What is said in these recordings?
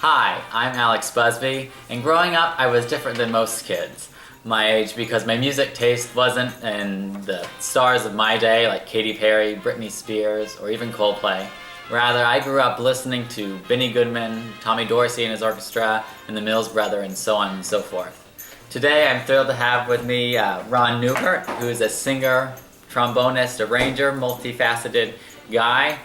Hi, I'm Alex Busby, and growing up I was different than most kids my age because my music taste wasn't in the stars of my day like Katy Perry, Britney Spears, or even Coldplay. Rather, I grew up listening to Benny Goodman, Tommy Dorsey and his orchestra, and the Mills Brothers, and so on and so forth. Today I'm thrilled to have with me Ron Neubert, who is a singer, trombonist, arranger, multifaceted guy.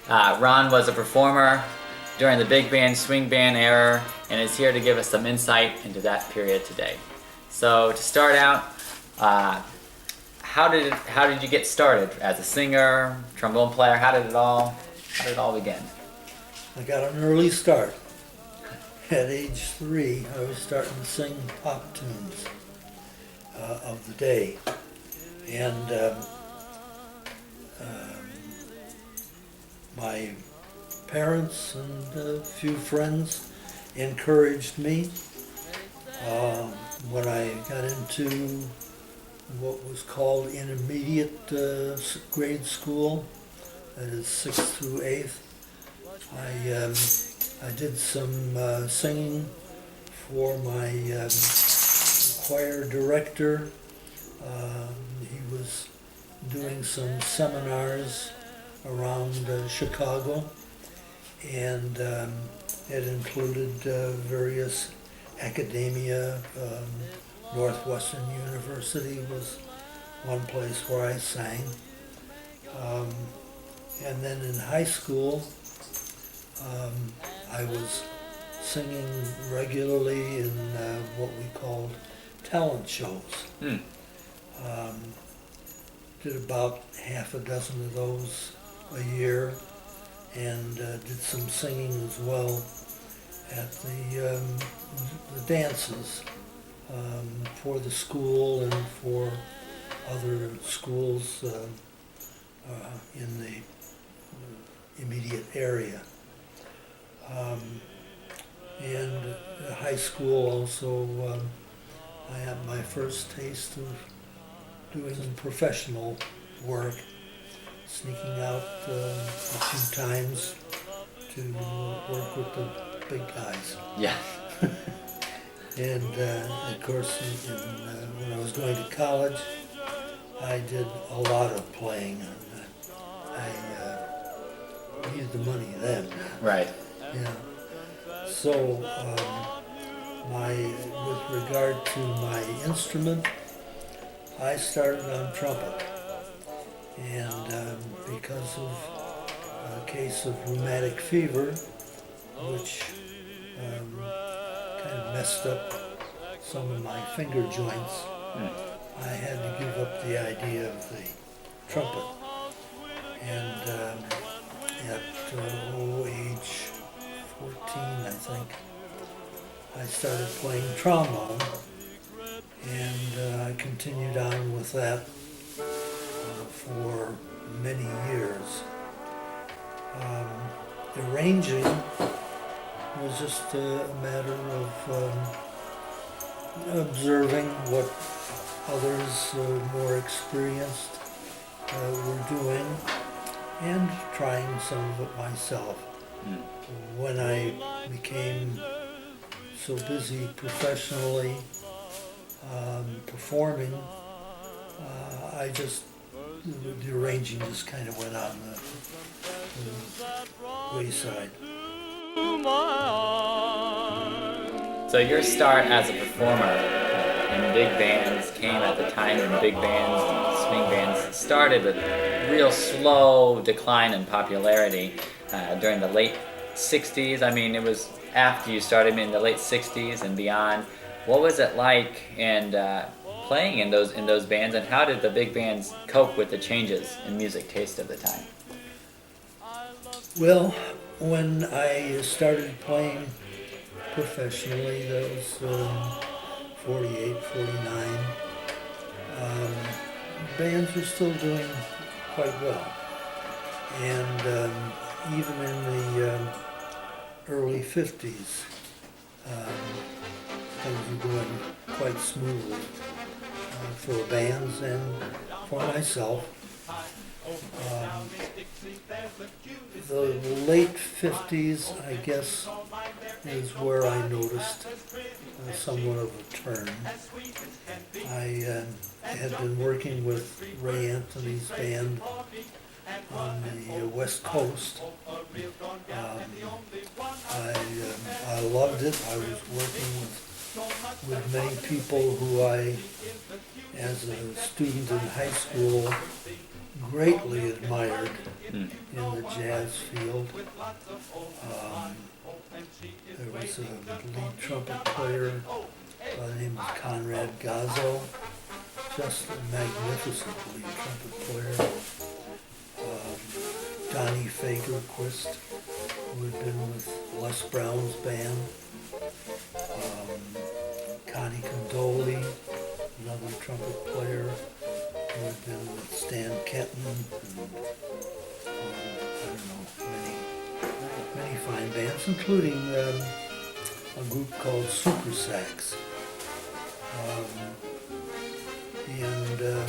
Ron was a performer during the big band, swing band era, and is here to give us some insight into that period today. So to start out, how did you get started as a singer, trombone player? How did it all begin? I got an early start. At age 3, I was starting to sing pop tunes of the day, and my parents and a few friends encouraged me. When I got into what was called intermediate grade school, that is 6th through 8th, I did some singing for my choir director. He was doing some seminars around Chicago, and it included various academia. Northwestern University was one place where I sang. And then in high school, I was singing regularly in what we called talent shows. Did about half a dozen of those a year, and did some singing as well at the dances for the school and for other schools in the immediate area. And high school also, I had my first taste of doing some professional work, sneaking out a few times to work with the big guys. Yeah. And of course, when I was going to college, I did a lot of playing. I needed the money then. Right. Yeah. So, with regard to my instrument, I started on trumpet, and because of a case of rheumatic fever, which kind of messed up some of my finger joints, I had to give up the idea of the trumpet. And at age 14, I think, I started playing trombone, and I continued on with that for many years. Arranging was just a matter of observing what others more experienced were doing and trying some of it myself. When I became so busy professionally performing, the arranging just kind of went on the wayside. So your start as a performer in big bands came at the time when big bands and swing bands started a real slow decline in popularity during the late 60s. I mean, it was after you started in the late 60s and beyond. What was it like playing in those bands, and how did the big bands cope with the changes in music taste of the time? Well, when I started playing professionally, that was 48, 49, bands were still doing quite well. And even in the early 50s, things were going quite smoothly for bands and for myself. The late 50s, I guess, is where I noticed somewhat of a turn. I had been working with Ray Anthony's band on the West Coast. I loved it. I was working with many people who I, as a student in high school, greatly admired in the jazz field. There was a lead trumpet player by the name of Conrad Gazzo, just a magnificent lead trumpet player. Donnie Fagerquist, who had been with Les Brown's band. Connie Condoli, another trumpet player who had been with Stan Kenton, and I don't know, many fine bands, including a group called Super Sax. And there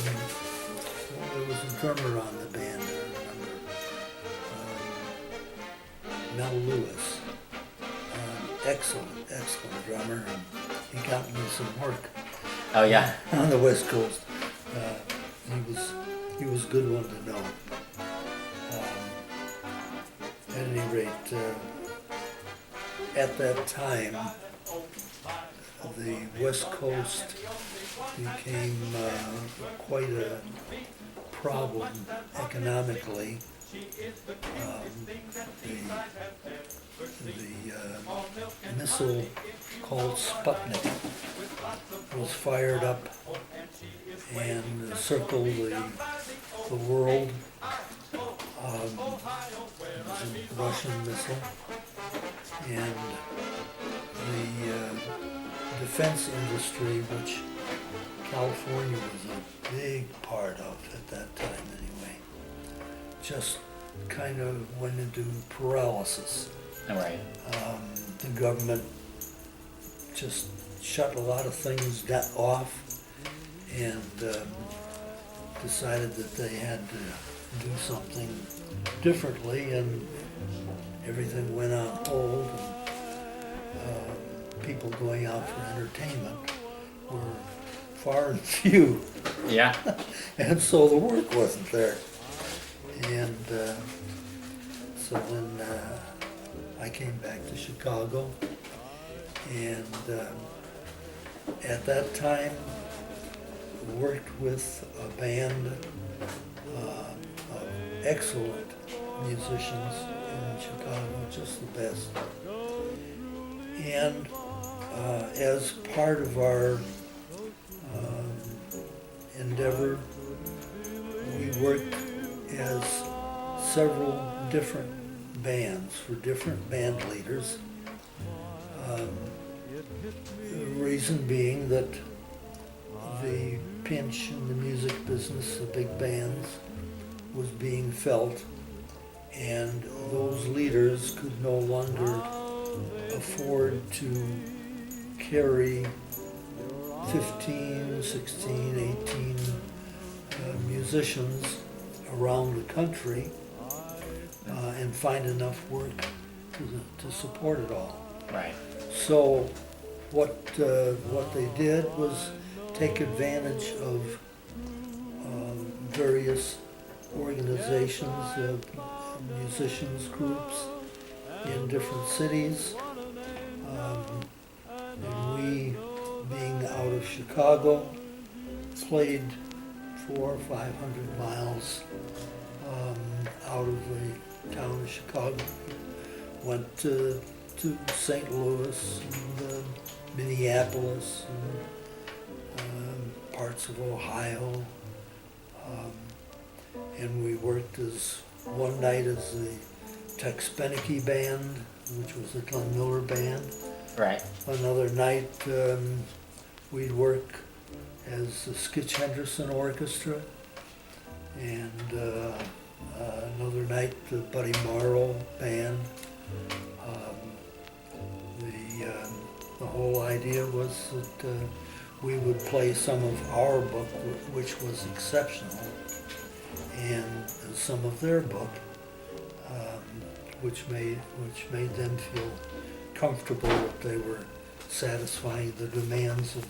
was a drummer on the band, I remember, Mel Lewis. Excellent drummer, and he got me some work. Oh yeah. On the West Coast. He was a good one to know. At any rate, at that time, the West Coast became quite a problem economically. The missile called Sputnik was fired up and circled the world. It was a Russian missile, and the defense industry, which California was a big part of at that time anyway, just kind of went into paralysis. All right. The government just shut a lot of things off and decided that they had to do something differently, and everything went on hold, and people going out for entertainment were far and few. Yeah. And so the work wasn't there. And so then I came back to Chicago, and at that time worked with a band of excellent musicians in Chicago, just the best. And as part of our endeavor, we worked as several different bands for different band leaders. The reason being that the pinch in the music business, the big bands, was being felt, and those leaders could no longer afford to carry 15, 16, 18 musicians around the country and find enough work to support it all. Right. So what they did was take advantage of various organizations, musicians groups in different cities. And we, being out of Chicago, played 400 or 500 miles out of the town of Chicago. Went to St. Louis and Minneapolis and parts of Ohio. And we worked one night as the Tex Beneke Band, which was the Glenn Miller Band. Right. Another night we'd work as the Skitch Henderson Orchestra, and another night the Buddy Morrow Band. The whole idea was that we would play some of our book, which was exceptional, and some of their book, which made them feel comfortable that they were satisfying the demands of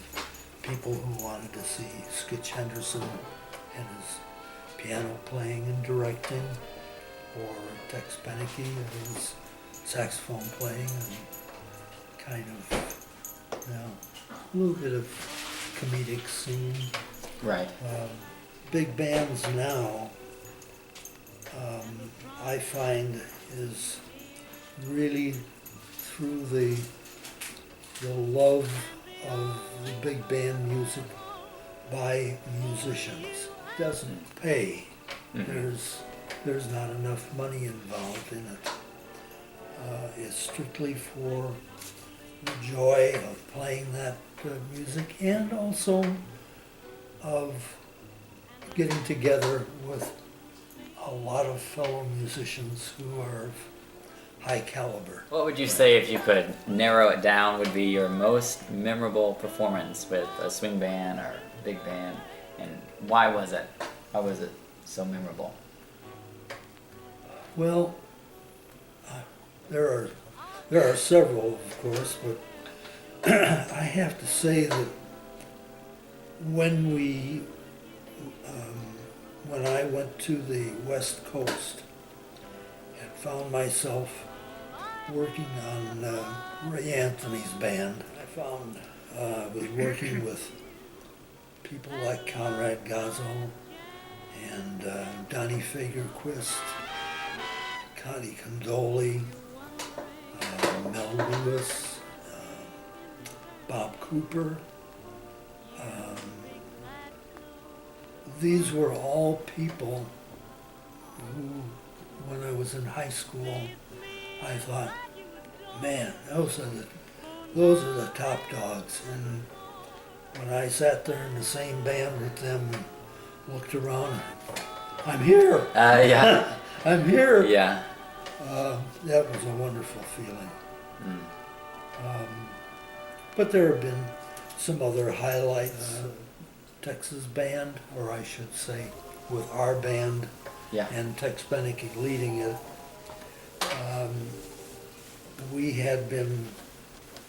people who wanted to see Skitch Henderson and his piano playing and directing, or Tex Beneke and his saxophone playing, and kind of, a little bit of comedic scene. Right. Big bands now, I find, is really through the love of the big band music by musicians. Doesn't pay. Mm-hmm. There's not enough money involved in it. It's strictly for the joy of playing that music, and also of getting together with a lot of fellow musicians who are of high caliber. What would you say, if you could narrow it down, would be your most memorable performance with a swing band or big band, and why was it? Why was it so memorable? Well, there are several, of course, but I have to say that when I went to the West Coast and found myself working on Ray Anthony's band, I was working with people like Conrad Gazzo and Donnie Fagerquist, Connie Condoli, Mel Lewis, Bob Cooper. These were all people who, when I was in high school, I thought, man, those are the top dogs. And when I sat there in the same band with them and looked around, I'm here. Yeah. I'm here. Yeah. That was a wonderful feeling. But there have been some other highlights. Tex's band, or I should say, with our band, Yeah. and Tex Beneke leading it. We had been,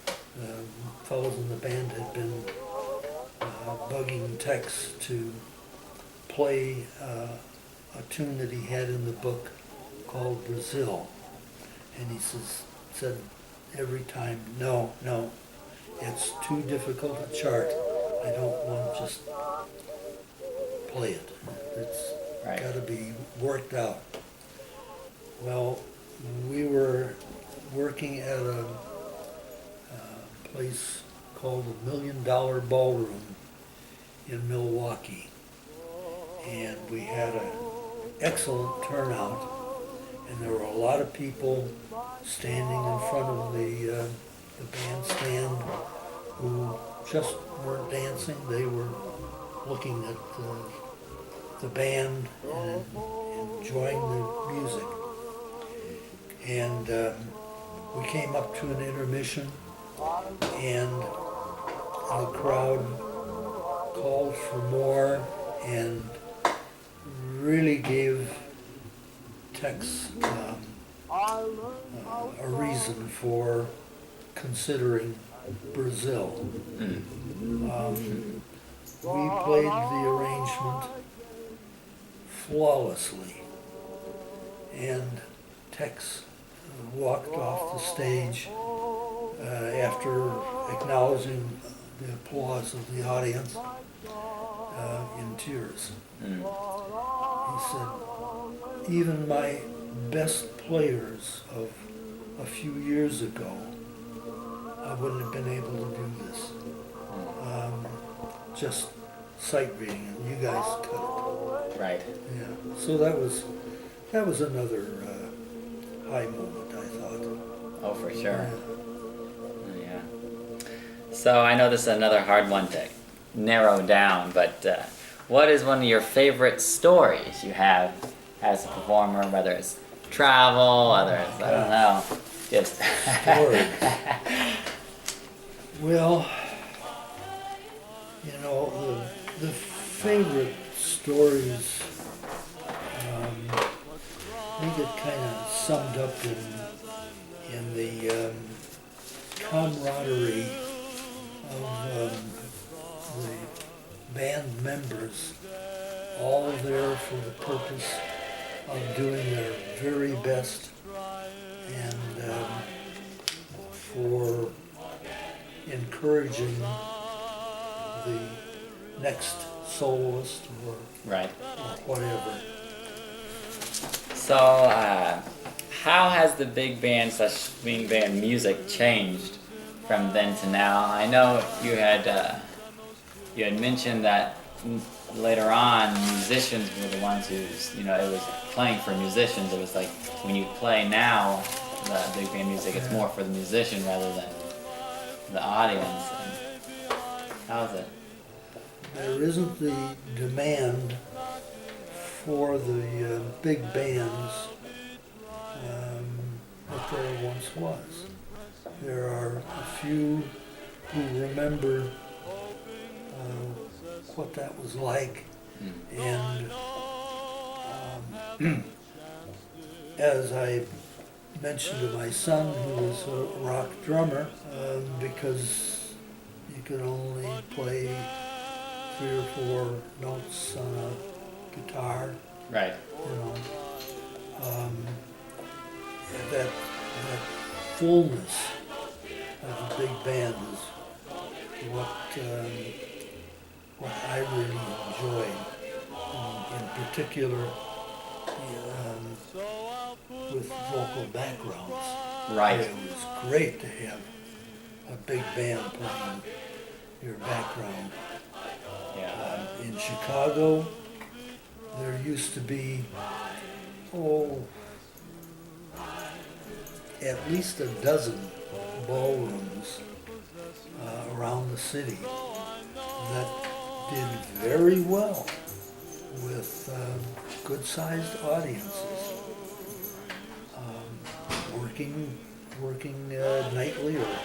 the fellows in the band had been bugging Tex to play a tune that he had in the book called Brazil. And he said every time, no, it's too difficult to chart. I don't want to just play it. It's Right. got to be worked out. Well, we were working at a place called the $1 Million Ballroom in Milwaukee, and we had an excellent turnout, and there were a lot of people standing in front of the bandstand who just weren't dancing. They were looking at the band and enjoying the music. And we came up to an intermission, and the crowd called for more and really gave Tex a reason for considering Brazil. We played the arrangement flawlessly, and Tex walked off the stage after acknowledging the applause of the audience in tears. He said, even my best players of a few years ago, I wouldn't have been able to do this. Just sight reading, and you guys cut it. Right. Yeah. So that was another high moment, I thought. Oh, for sure. Yeah. So I know this is another hard one to narrow down, but what is one of your favorite stories you have as a performer, whether it's travel, whether it's, I don't know, just... Stories. Well, you know, the favorite stories think it kind of summed up in the camaraderie of the band members, all there for the purpose of doing their very best and for encouraging the next soloist or Right. whatever. So, how has the big band / swing band music changed from then to now? I know you had mentioned that later on musicians were the ones who, it was playing for musicians. It was like when you play now, the big band music, it's more for the musician rather than the audience. And how's it? There isn't the demand for the big bands that there once was. There are a few who remember what that was like, and as I mentioned to my son, who was a rock drummer, because you could only play 3 or 4 notes on a guitar, Right. that fullness of the big band is what I really enjoyed, in particular with vocal backgrounds. Right. It was great to have a big band playing your background. Yeah. In Chicago, there used to be, at least a dozen ballrooms around the city that did very well with good-sized audiences, working nightly or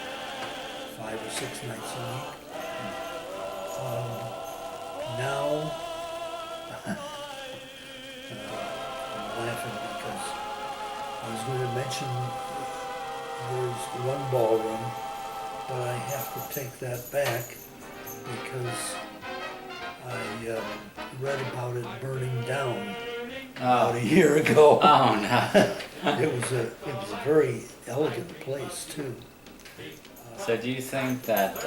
5 or 6 nights a week. Now, I'm laughing because I was going to mention there's one ballroom, but I have to take that back because I read about it burning down about a year ago. Oh no. It was a very elegant place too. So do you think that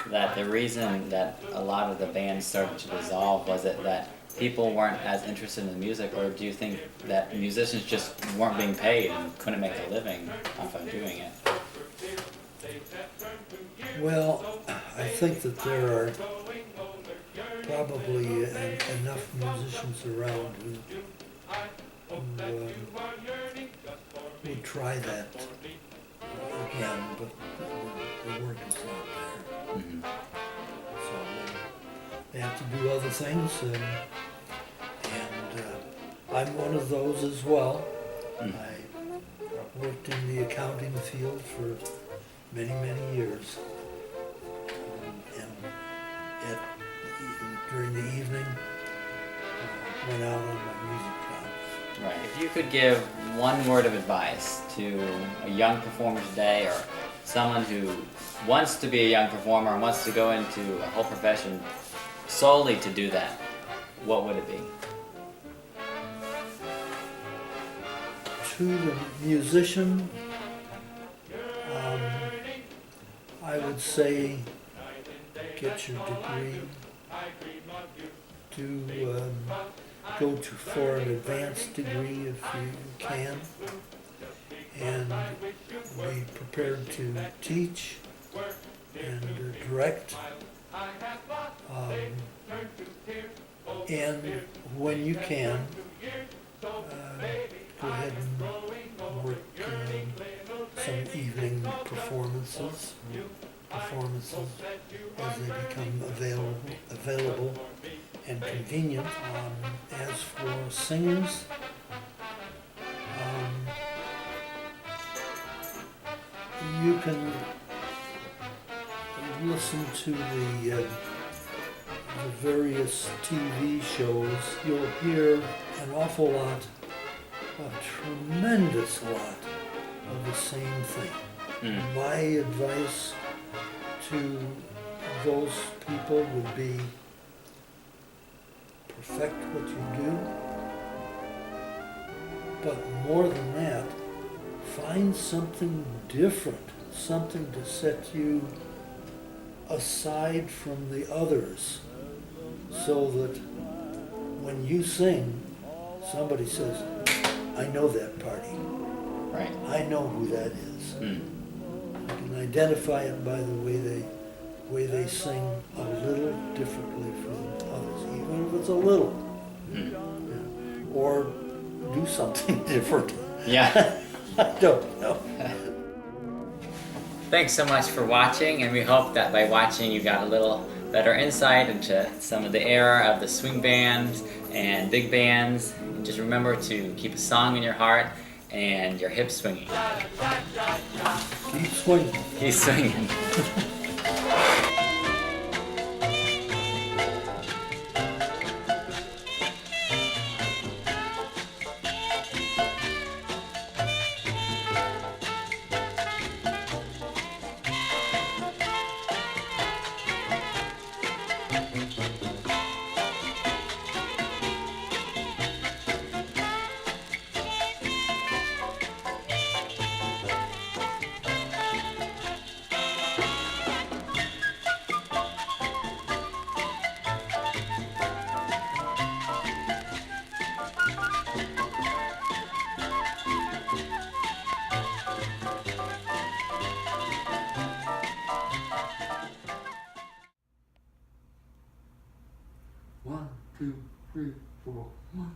that the reason that a lot of the bands started to dissolve was it that people weren't as interested in the music, or do you think that musicians just weren't being paid and couldn't make a living off of doing it? Well, I think that there are probably enough musicians around who would try that again, but the work is not there. Mm-hmm. So they have to do other things, and I'm one of those as well. Mm. I worked in the accounting field for many, many years, and during the evening, went out on my music job. Right. If you could give one word of advice to a young performer today, or someone who wants to be a young performer and wants to go into a whole profession solely to do that, what would it be? To the musician, I would say get your degree, go for an advanced degree if you can, and be prepared to teach and direct, and when you can, go ahead and work some evening performances as they become available and convenient. As for singers, you can listen to the various TV shows. You'll hear an awful lot a tremendous lot of the same thing. My advice to those people would be perfect what you do, but more than that, find something different, something to set you aside from the others, so that when you sing, somebody says, I know that party. Right. I know who that is. I can identify it by the way they sing a little differently from others, even if it's a little. Yeah. Or do something different. Yeah. I don't know. Thanks so much for watching, and we hope that by watching you got a little better insight into some of the era of the swing bands and big bands. And just remember to keep a song in your heart and your hips swinging. Keep swinging. Keep swinging. One, two, three, four, one.